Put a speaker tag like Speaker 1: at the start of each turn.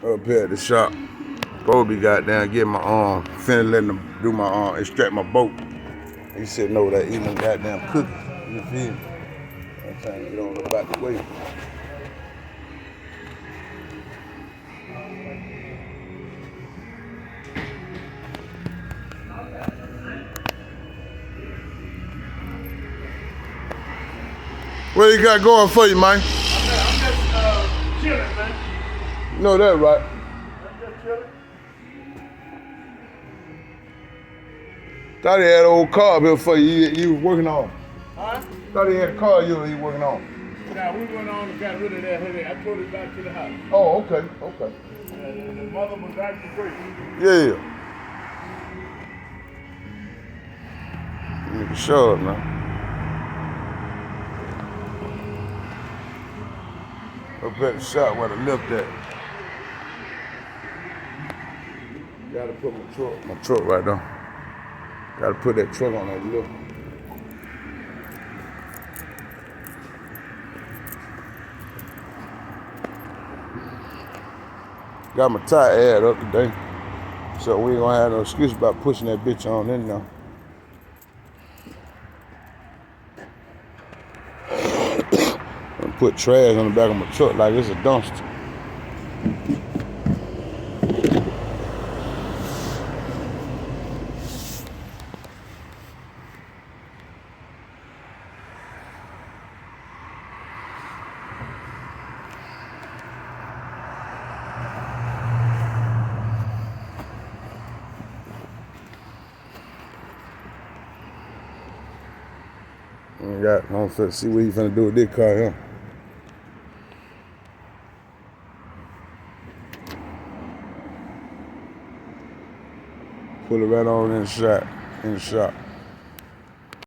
Speaker 1: Up here at the shop. Bobby got down, get my arm, finna letting him do my arm, extract my boat. He sitting over there eating them goddamn cookies. You feel me? I'm trying to get on about the way. What you got going for you, man?
Speaker 2: I'm just chilling, man.
Speaker 1: You know that, right?
Speaker 2: I'm just chilling.
Speaker 1: Thought he had an old car built for you. You was working on.
Speaker 2: Huh?
Speaker 1: Thought he had a car you was working on.
Speaker 2: Now, we went on and got rid of that heavy. I pulled it back to the house.
Speaker 1: Oh, okay, okay.
Speaker 2: And the mother was acting crazy.
Speaker 1: Yeah. Nigga, shut up now. Up at the shop where the lift at. Gotta put my truck right there. Gotta put that truck on that lift. Got my tire add up today. So we ain't gonna have no excuse about pushing that bitch on in now. And put trash on the back of my truck like it's a dumpster. I'm finna see what you finna do with this car here. Pull it right on in the shop.